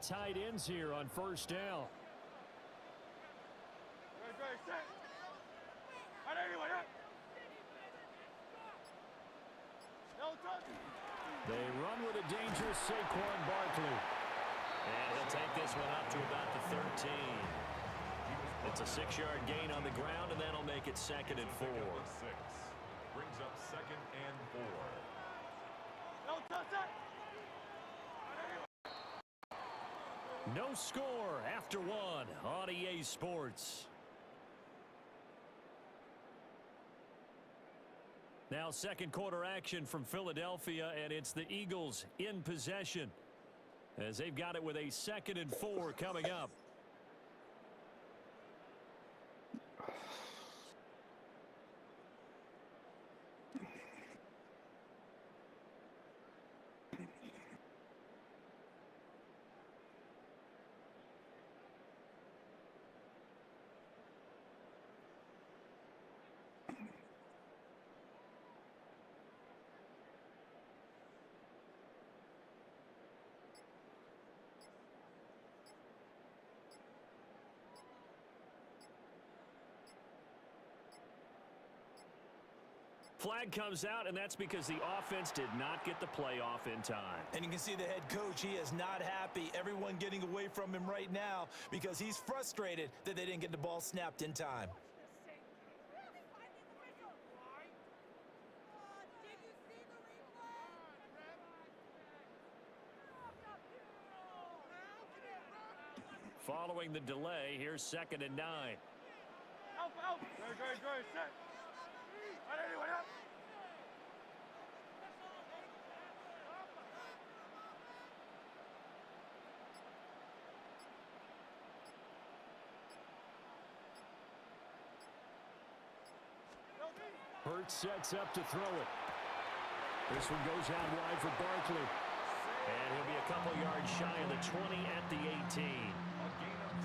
tight ends here on first down. They run with a dangerous Saquon Barkley. And he'll take this one up to about the 13. It's a 6-yard gain on the ground, and that'll make it 2nd and 4. Brings up 2nd and 4. No score after 1 on EA Sports. Now second quarter action from Philadelphia, and it's the Eagles in possession as they've got it with a 2nd and 4 coming up. Flag comes out, and that's because the offense did not get the play off in time. And you can see the head coach, he is not happy. Everyone getting away from him right now because he's frustrated that they didn't get the ball snapped in time. Following the delay, here's 2nd and 9. Hurts sets up to throw it. This one goes out wide for Barkley. And he'll be a couple yards shy of the 20 at the 18.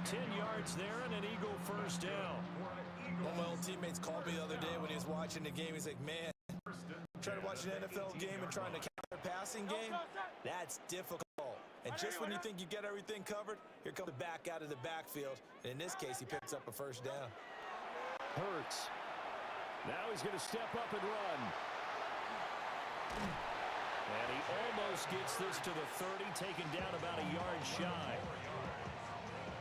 10 yards there and an Eagle first down. One of my old teammates called me the other day when he was watching the game. He's like, man, trying to watch an NFL game and trying to counter a passing game, that's difficult. And just when you think you get everything covered, here comes the back out of the backfield. And in this case, he picks up a first down. Hurts. Now he's going to step up and run. And he almost gets this to the 30, taken down about a yard shy.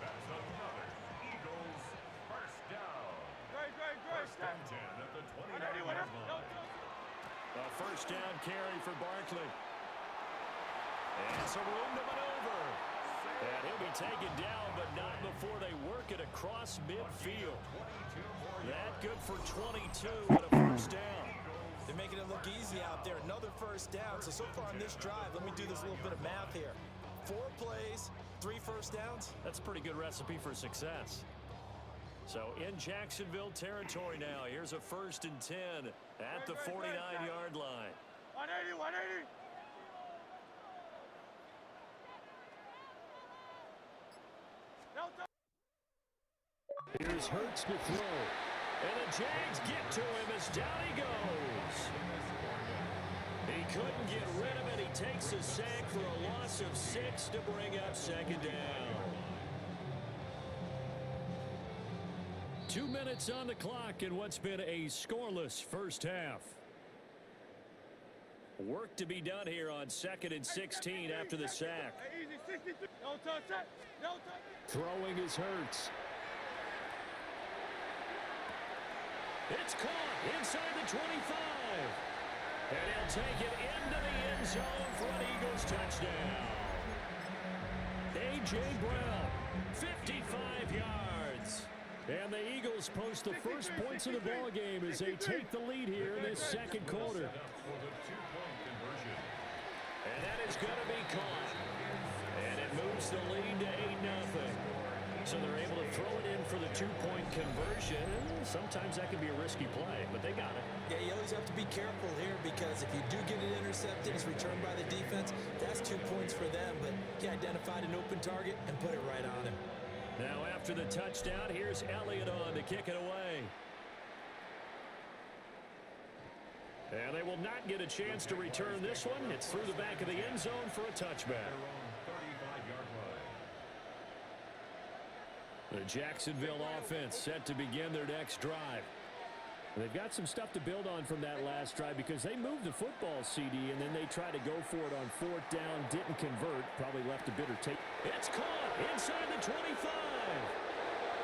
That's another Eagles first down. First and 10 at the 29-yard line. A first down carry for Barkley. And some room to maneuver. And he'll be taken down, but not before they work it across midfield. That good for 22 and a first down. They're making it look easy out there. Another first down. So far on this drive, let me do this little bit of math here. 4 plays, 3 first downs. That's a pretty good recipe for success. So in Jacksonville territory now, here's a 1st and 10 at the 49-yard line. 180, 180. Here's Hurts to throw. And the Jags get to him as down he goes. He couldn't get rid of it. He takes a sack for a loss of 6 to bring up 2nd down. 2 minutes on the clock in what's been a scoreless first half. Work to be done here on 2nd and 16 after the sack. Throwing is Hurts. It's caught inside the 25. And he'll take it into the end zone for an Eagles touchdown. A.J. Brown, 55 yards. And the Eagles post the first points of the ball game as they take the lead here in this second quarter. And that is going to be caught. And it moves the lead to 8-0. So they're able to throw it in for the 2-point conversion. Sometimes that can be a risky play, but they got it. Yeah, you always have to be careful here because if you do get it intercepted, it's returned by the defense. That's 2 points for them, but he identified an open target and put it right on him. Now after the touchdown, here's Elliott on to kick it away. And they will not get a chance to return this one. It's through the back of the end zone for a touchback. The Jacksonville offense set to begin their next drive. They've got some stuff to build on from that last drive because they moved the football, CD, and then they tried to go for it on 4th down, didn't convert, probably left a bitter taste. It's caught inside the 25.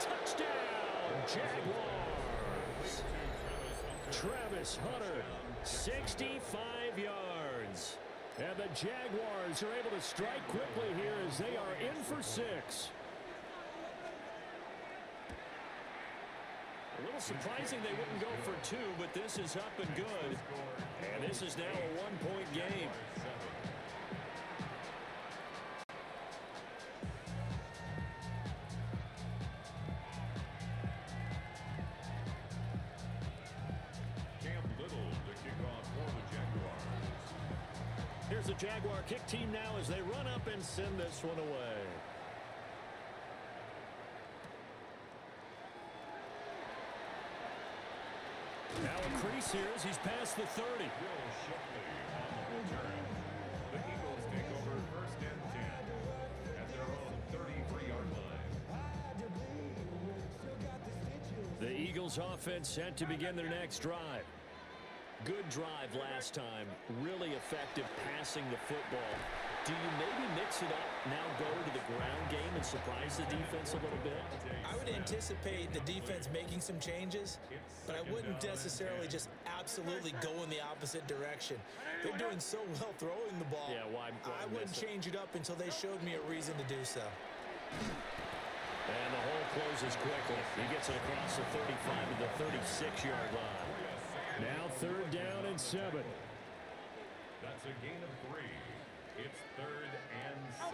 Touchdown, Jaguars. Travis Hunter, 65 yards. And the Jaguars are able to strike quickly here as they are in for 6. A little surprising they wouldn't go for 2, but this is up and good. And this is now a 1-point game. Cam Little to kick off for the Jaguars. Here's the Jaguar kick team now as they run up and send this one away. Now a crease here as he's past the 30. Will Shipley on the return. The Eagles take over 1st and 10 at their own 33-yard line. The Eagles offense set to begin their next drive. Good drive last time. Really effective passing the football. Do you maybe mix it up, now go to the ground game and surprise the defense a little bit? I would anticipate the defense making some changes, but I wouldn't necessarily just absolutely go in the opposite direction. They're doing so well throwing the ball. Yeah, why I wouldn't change it up until they showed me a reason to do so. And the hole closes quickly. He gets it across the 35 to the 36-yard line. Now 3rd down and 7. That's a gain of 3. It's 3rd and 7.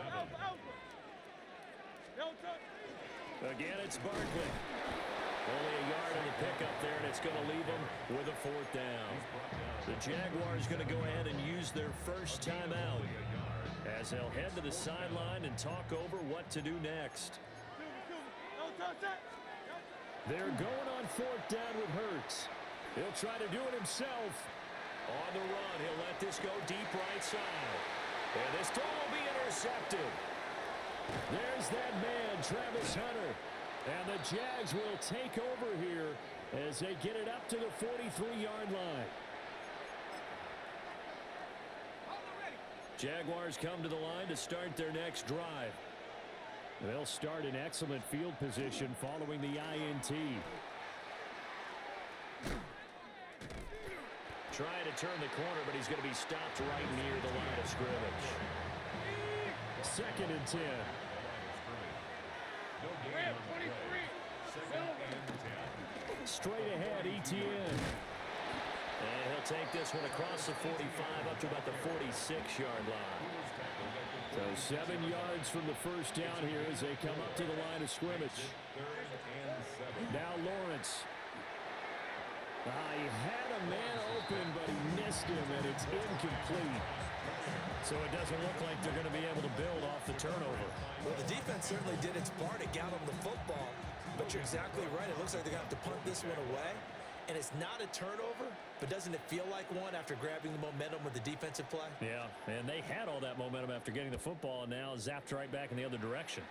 Again, it's Barkley. Only a yard on the pickup there, and it's going to leave him with a 4th down. The Jaguars going to go ahead and use their first timeout as they'll head to the sideline and talk over what to do next. They're going on 4th down with Hurts. He'll try to do it himself. On the run, he'll let this go deep right side. And this throw will be intercepted. There's that man, Travis Hunter. And the Jags will take over here as they get it up to the 43-yard line. Jaguars come to the line to start their next drive. They'll start in excellent field position following the INT. Trying to turn the corner, but he's going to be stopped right near the line of scrimmage. 2nd and 10. Straight ahead, ETN. And he'll take this one across the 45 up to about the 46-yard line. So 7 yards from the first down here as they come up to the line of scrimmage. Now Lawrence. He had a man open, but he missed him, and it's incomplete. So it doesn't look like they're going to be able to build off the turnover. Well, the defense certainly did its part to get them the football, but you're exactly right. It looks like they're going to have to punt this one away, and it's not a turnover, but doesn't it feel like one after grabbing the momentum with the defensive play? Yeah, and they had all that momentum after getting the football, and now zapped right back in the other direction.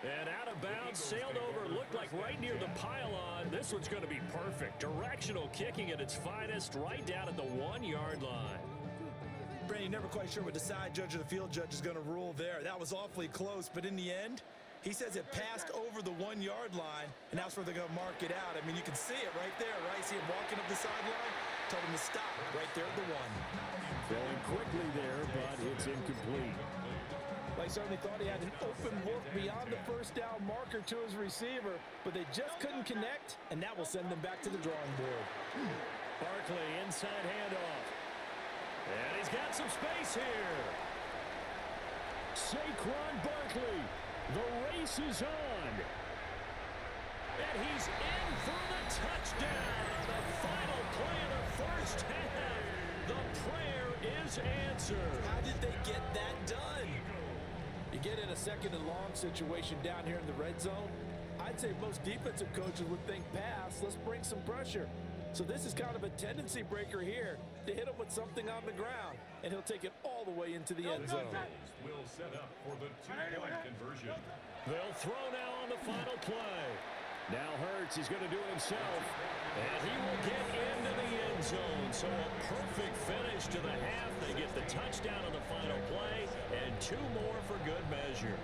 And out of bounds, sailed over, looked like right near the pylon. This one's going to be perfect. Directional kicking at its finest, right down at the 1-yard line. Brandon, never quite sure what the side judge or the field judge is going to rule there. That was awfully close, but in the end, he says it passed over the 1-yard line, and that's where they're going to mark it out. I mean, you can see it right there, right? See him walking up the sideline? Told him to stop right there at the 1. Going quickly there, but it's incomplete. They certainly thought he had an open look beyond the first down marker to his receiver, but they just couldn't connect, and that will send them back to the drawing board. Barkley, inside handoff. And he's got some space here. Saquon Barkley. The race is on. And he's in for the touchdown on the final play of the first half. The prayer is answered. How did they get that done? You get in a 2nd and long situation down here in the red zone, I'd say most defensive coaches would think pass, let's bring some pressure. So this is kind of a tendency breaker here to hit him with something on the ground, and he'll take it all the way into the end zone. Will set up for the two-point conversion. They'll throw now on the final play. Now Hurts is going to do it himself, and he will get into the end zone. So a perfect finish to the half. They get the touchdown on the final play, and 2 more for good measure.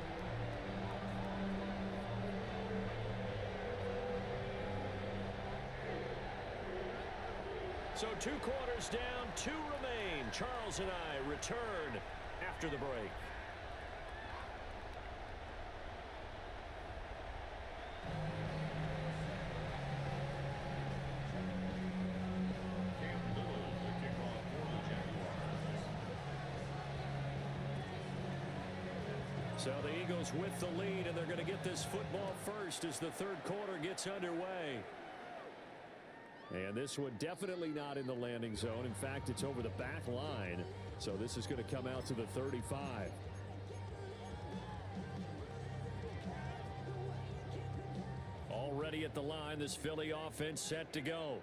So 2 quarters down, 2 remain. Charles and I return after the break. So the Eagles with the lead, and they're going to get this football first as the third quarter gets underway. And this one definitely not in the landing zone. In fact, it's over the back line. So this is going to come out to the 35. Already at the line, this Philly offense set to go.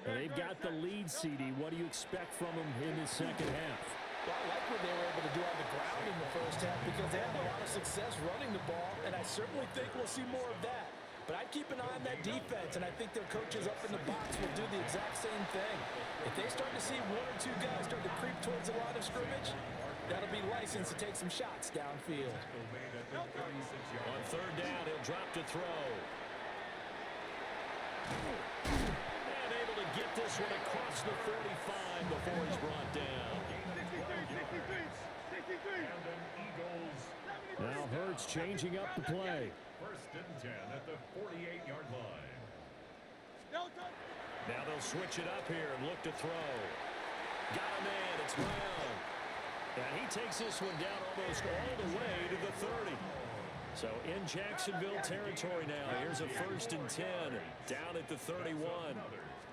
And they've got the lead, CD. What do you expect from them in the second half? Well, I like what they were able to do on the ground in the first half because they had a lot of success running the ball, and I certainly think we'll see more of that. But I'd keep an eye on that defense, and I think their coaches up in the box will do the exact same thing. If they start to see 1 or 2 guys start to creep towards the line of scrimmage, that'll be license to take some shots downfield. On third down, he'll drop to throw. And able to get this one across the 45 before he's brought down. Now Hurts changing up the play. 1st and 10 at the 48-yard line. Now they'll switch it up here and look to throw. Got a man. It's Brown. And he takes this one down almost all the way to the 30. So in Jacksonville territory now. Here's a 1st and 10 down at the 31.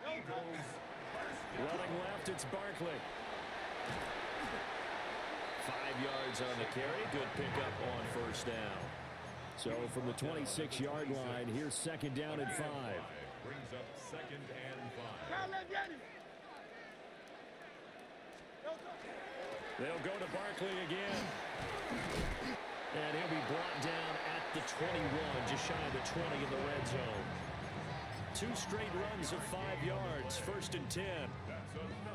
Running left, it's Barkley. 5 yards on the carry. Good pickup on 1st down. So from the 26-yard line, here's 2nd down and 5. Brings up 2nd and 5. They'll go to Barkley again. And he'll be brought down at the 21, just shy of the 20 in the red zone. 2 straight runs of 5 yards, 1st and 10.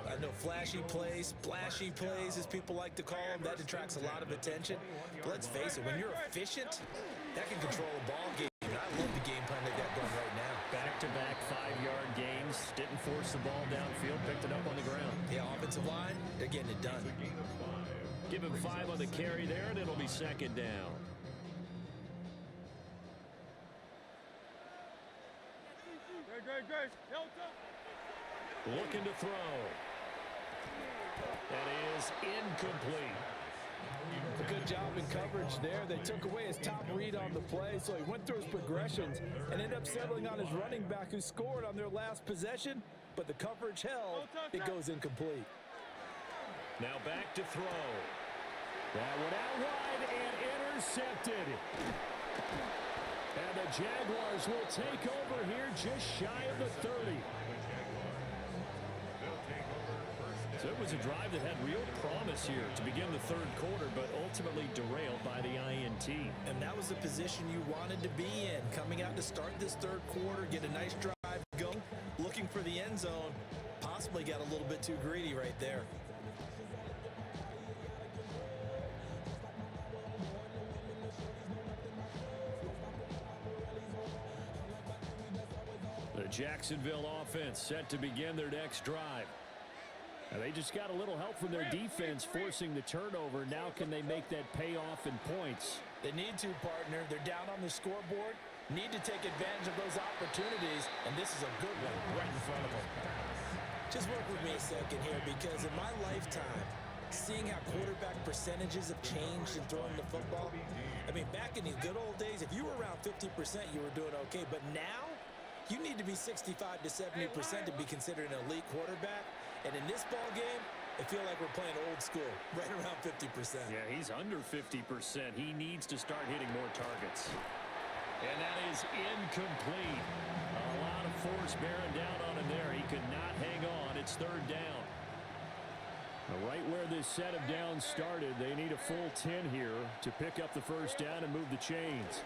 I know flashy plays, splashy plays, as people like to call them, that attracts a lot of attention. But let's face it, when you're efficient, that can control a ball game. And I love the game plan they got going right now. Back-to-back 5-yard gains. Didn't force the ball downfield, picked it up on the ground. The offensive line, they're getting it done. Give him 5 on the carry there, and it'll be 2nd down. Looking to throw. That is incomplete. A good job in coverage there. They took away his top read on the play, so he went through his progressions and ended up settling on his running back who scored on their last possession, but the coverage held. It goes incomplete. Now back to throw. That one out wide and intercepted. And the Jaguars will take over here just shy of the 30. So it was a drive that had real promise here to begin the third quarter, but ultimately derailed by the INT. And that was the position you wanted to be in. Coming out to start this third quarter, get a nice drive going, looking for the end zone. Possibly got a little bit too greedy right there. The Jacksonville offense set to begin their next drive. And they just got a little help from their defense forcing the turnover. Now can they make that pay off in points? They need to, partner. They're down on the scoreboard. Need to take advantage of those opportunities, and this is a good one right in front of them. Just work with me a second here, because in my lifetime, seeing how quarterback percentages have changed in throwing the football, I mean, back in the good old days, if you were around 50%, you were doing okay. But now, you need to be 65 to 70% to be considered an elite quarterback. And in this ball game, I feel like we're playing old school, right around 50%. Yeah, he's under 50%. He needs to start hitting more targets. And that is incomplete. A lot of force bearing down on him there. He could not hang on. It's third down. Right where this set of downs started, they need a full 10 here to pick up the first down and move the chains.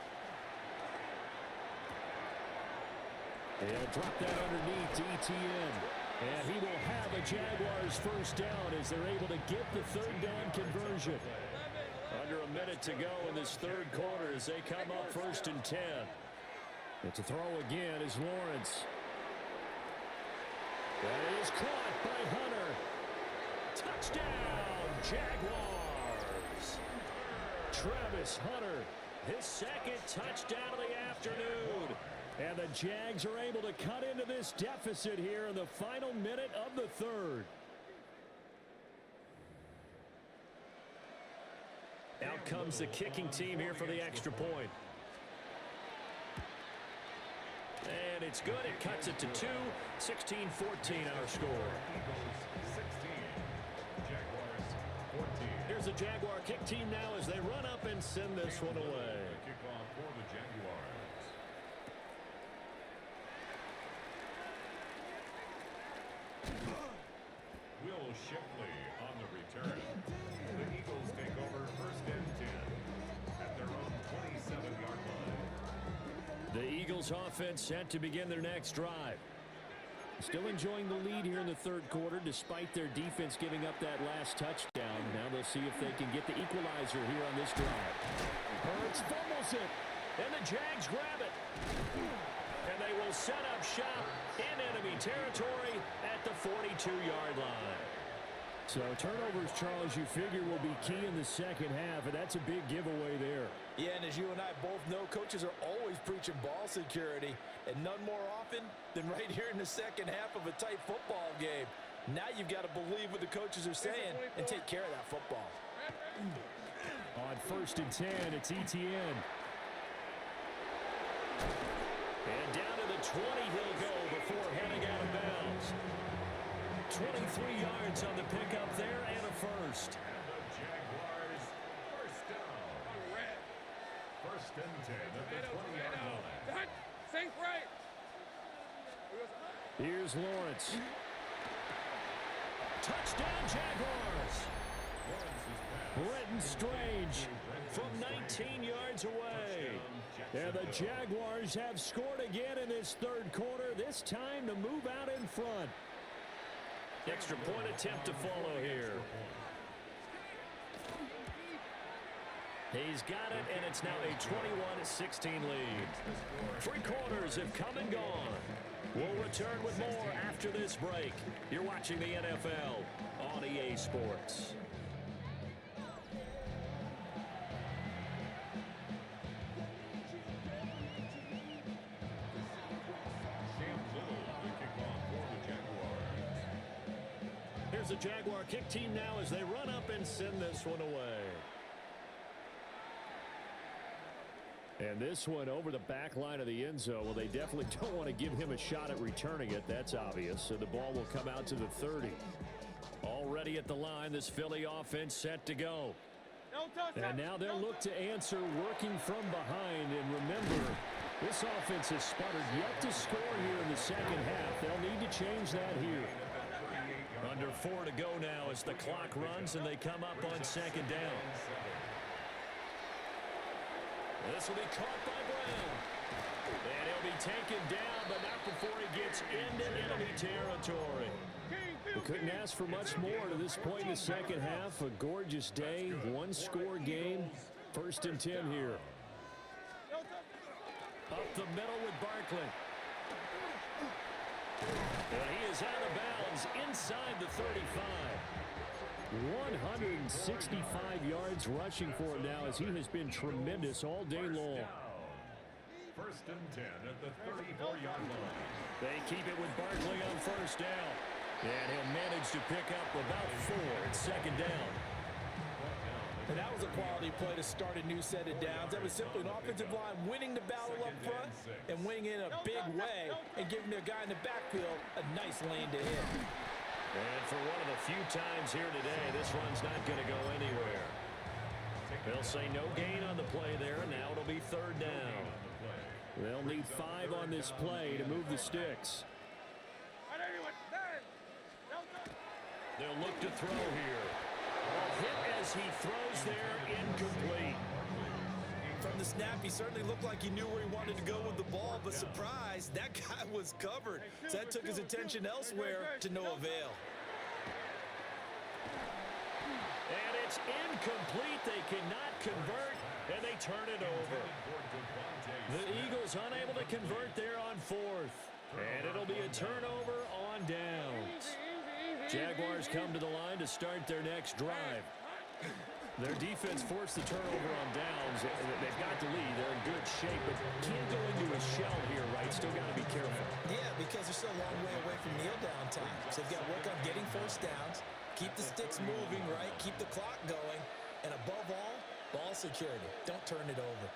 They'll drop that underneath to ETN. And he will have a Jaguars first down as they're able to get the third down conversion. Under a minute to go in this third quarter as they come up first and 10. It's a throw again is Lawrence. That is caught by Hunter. Touchdown, Jaguars. Travis Hunter, his second touchdown of the afternoon. And the Jags are able to cut into this deficit here in the final minute of the third. Out comes the kicking team here for the extra point. And it's good. It cuts it to 2. 16-14 our score. Here's the Jaguar kick team now as they run up and send this one away. Kickoff for the Jaguars. Will Shipley on the return. The Eagles take over first and 10 at their own 27-yard line. The Eagles offense set to begin their next drive. Still enjoying the lead here in the third quarter despite their defense giving up that last touchdown. Now they'll see if they can get the equalizer here on this drive. Hurts fumbles it, and the Jags grab it. And they will set up shop in enemy territory at the 42-yard line. So turnovers, Charles, you figure will be key in the second half, and that's a big giveaway there. Yeah, and as you and I both know, coaches are always preaching ball security, and none more often than right here in the second half of a tight football game. Now you've got to believe what the coaches are saying and take care of that football. On first and 10, it's ETN. And down to the 20 he'll go before heading out of bounds. 23 yards on the pickup there and a first. And the Jaguars first down. First and 10 at the 20-yard line. Safe right. Here's Lawrence. Touchdown, Jaguars. Brenton Strange from 19 yards away. And the Jaguars have scored again in this third quarter, this time to move out in front. Extra point attempt to follow here. He's got it, and it's now a 21-16 lead. 3 quarters have come and gone. We'll return with more after this break. You're watching the NFL on EA Sports. Here's the Jaguar kick team now as they run up and send this one away. And this one over the back line of the end zone. Well, they definitely don't want to give him a shot at returning it. That's obvious. So the ball will come out to the 30. Already at the line, this Philly offense set to go. And now they'll look to answer working from behind. And remember, this offense has sputtered yet to score here in the second half. They'll need to change that here. Under 4 to go now as the clock runs and they come up on second down. This will be caught by Brown. And he'll be taken down, but not before he gets into enemy territory. We couldn't ask for much more to this point in the second half. A gorgeous day, one-score game. First and 10 here. Up the middle with Barkley. And he is out of bounds inside the 35. 165 yards rushing for him now as he has been tremendous all day long. First and 10 at the 34-yard line. They keep it with Barkley on first down. And he'll manage to pick up about 4 at second down. And that was a quality play to start a new set of downs. That was simply an offensive line winning the battle up front and winning in a big way and giving their guy in the backfield a nice lane to hit. And for one of the few times here today, this run's not going to go anywhere. They'll say no gain on the play there, and now it'll be third down. They'll need 5 on this play to move the sticks. They'll look to throw here. Ball hit as he throws there, incomplete. From the snap, he certainly looked like he knew where he wanted to go with the ball, but surprise, that guy was covered. So that took his attention elsewhere to no avail. And it's incomplete. They cannot convert, and they turn it over. The Eagles unable to convert there on 4th. And it'll be a turnover on downs. Jaguars come to the line to start their next drive. Their defense forced the turnover on downs. They've got the lead. They're in good shape, but can't go into a shell here, right? Still got to be careful. Yeah, because they're still a long way away from kneel down time. So they've got to work on getting first downs, keep the sticks moving, right? Keep the clock going. And above all, ball security. Don't turn it over.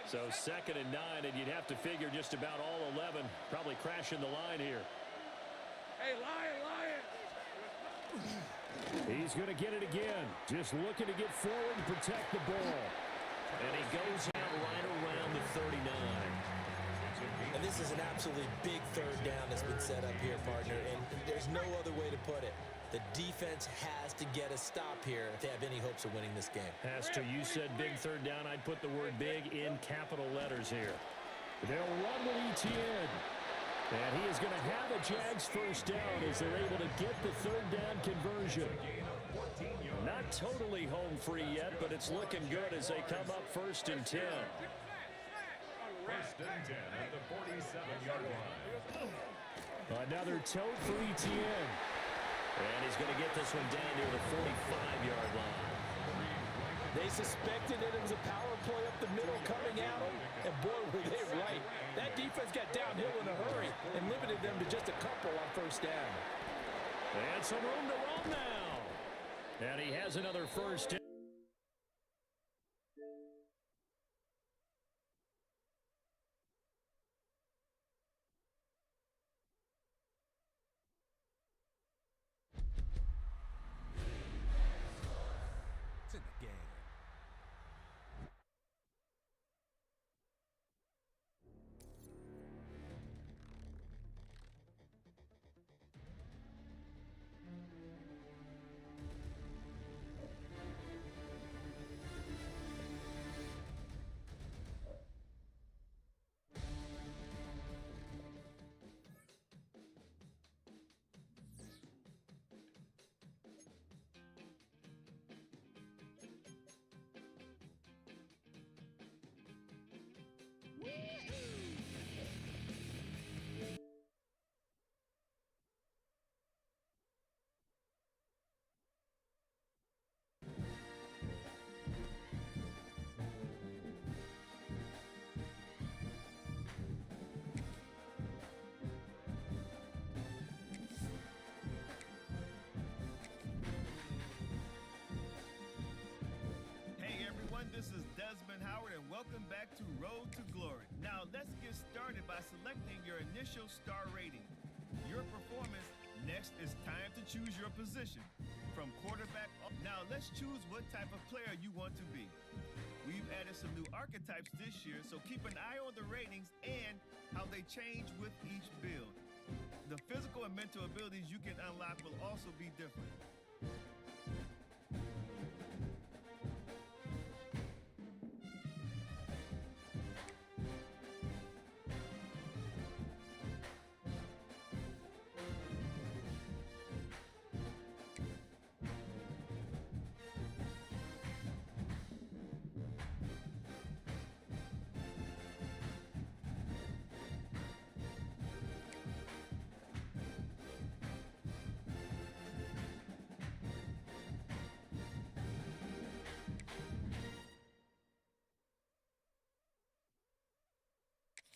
So 2nd and 9, and you'd have to figure just about all 11 probably crashing the line here. Hey, Lion! He's going to get it again. Just looking to get forward and protect the ball. And he goes out right around the 39. And this is an absolutely big 3rd down that's been set up here, partner, and there's no other way to put it. The defense has to get a stop here if they have any hopes of winning this game. Has to. You said big 3rd down. I'd put the word big in capital letters here. They'll run with Etienne. And he is going to have a Jags first down as they're able to get the 3rd down conversion. Not totally home free yet, but it's looking good as they come up 1st and 10. 1st and 10 at the 47-yard line. Another tote for Etienne. And he's going to get this one down near the 45-yard line. They suspected that it was a power play up the middle coming out, and boy, were they right. That defense got downhill in a hurry and limited them to just a couple on 1st down. And some room to run now. And he has another 1st down. It's in the game. This is Desmond Howard, and welcome back to Road to Glory. Now, let's get started by selecting your initial star rating. Your performance. Next, it's time to choose your position. From quarterback up. Now, let's choose what type of player you want to be. We've added some new archetypes this year, so keep an eye on the ratings and how they change with each build. The physical and mental abilities you can unlock will also be different.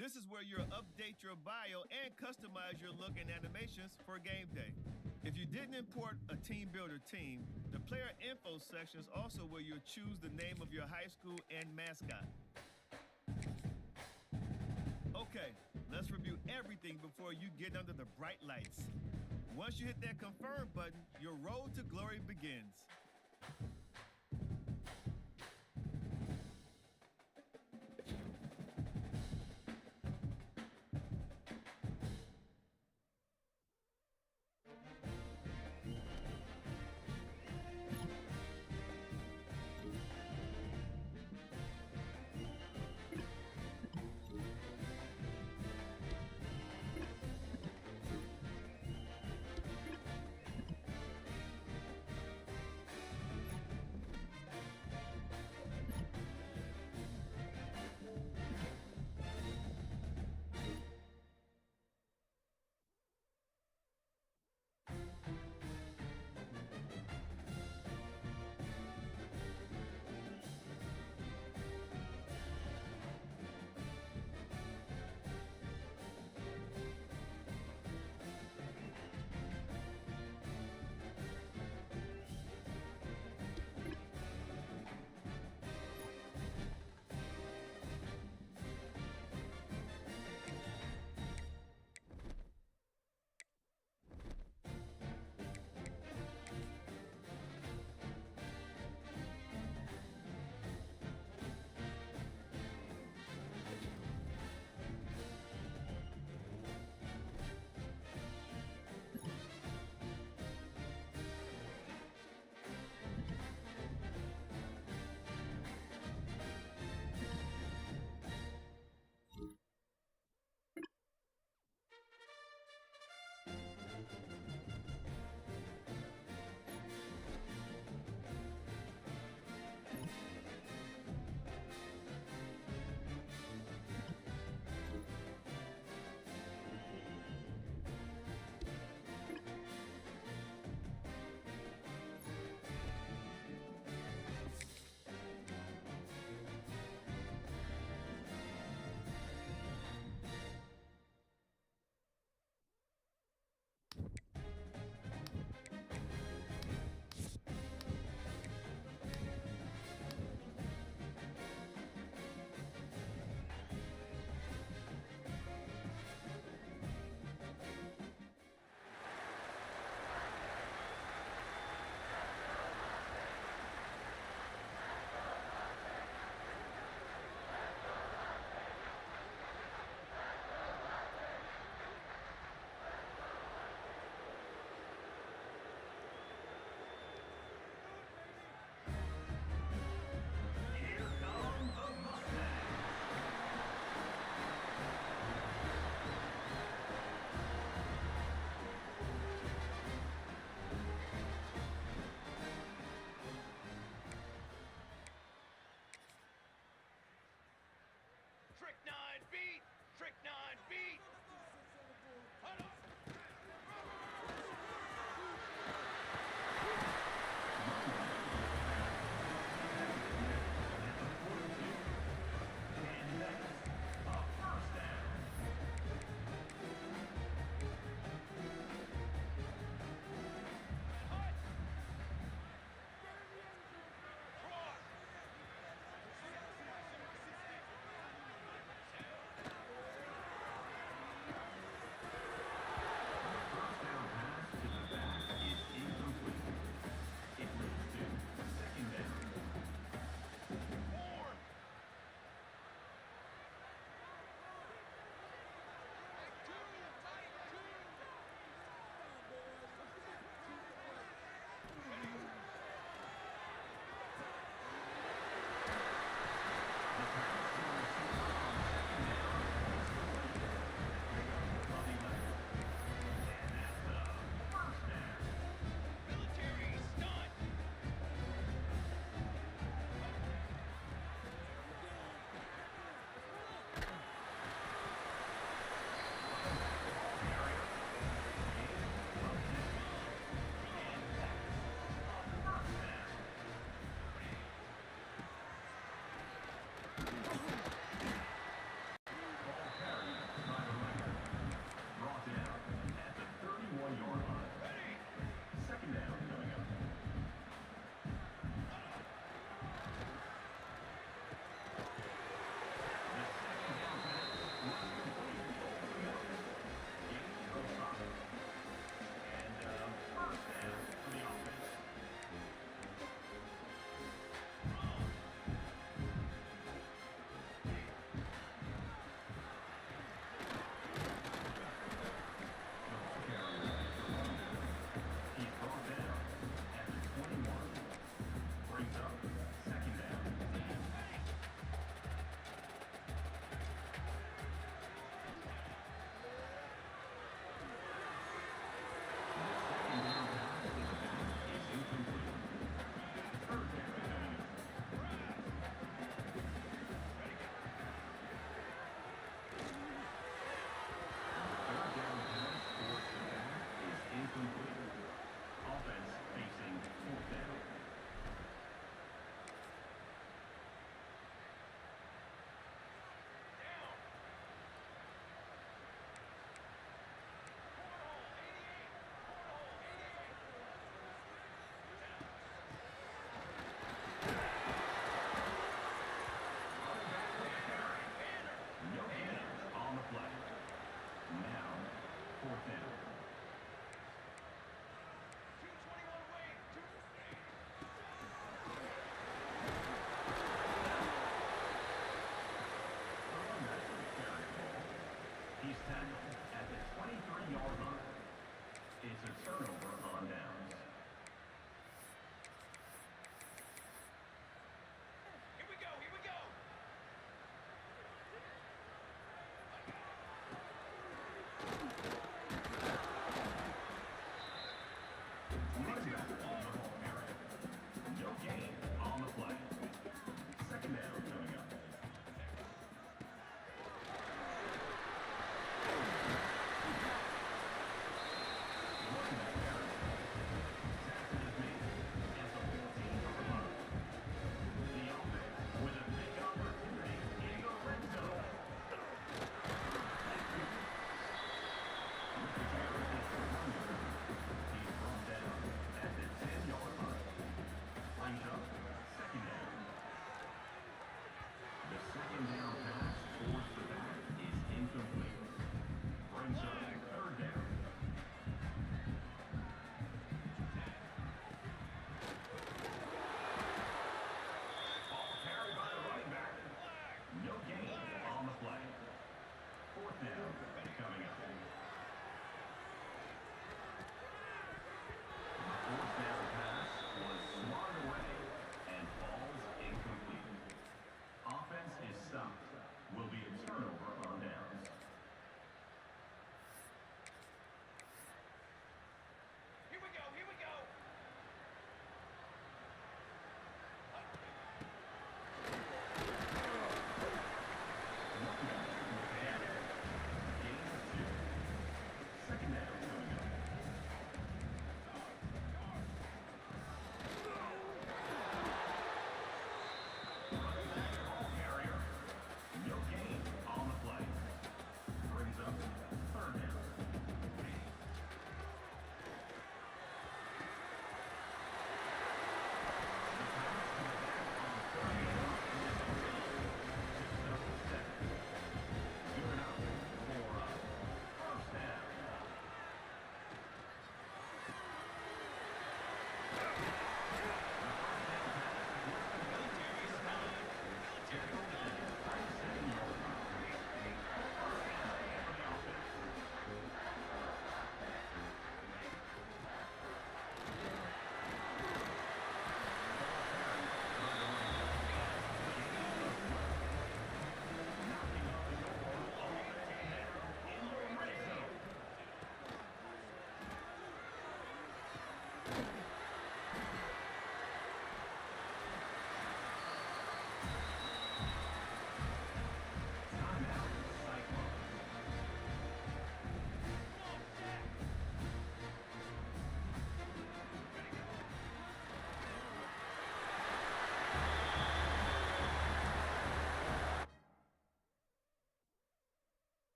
This is where you'll update your bio and customize your look and animations for game day. If you didn't import a team builder team, the player info section is also where you'll choose the name of your high school and mascot. Okay, let's review everything before you get under the bright lights. Once you hit that confirm button, your road to glory begins.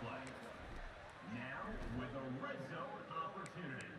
play. Now with a red zone opportunity.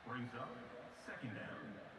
Brings up second down.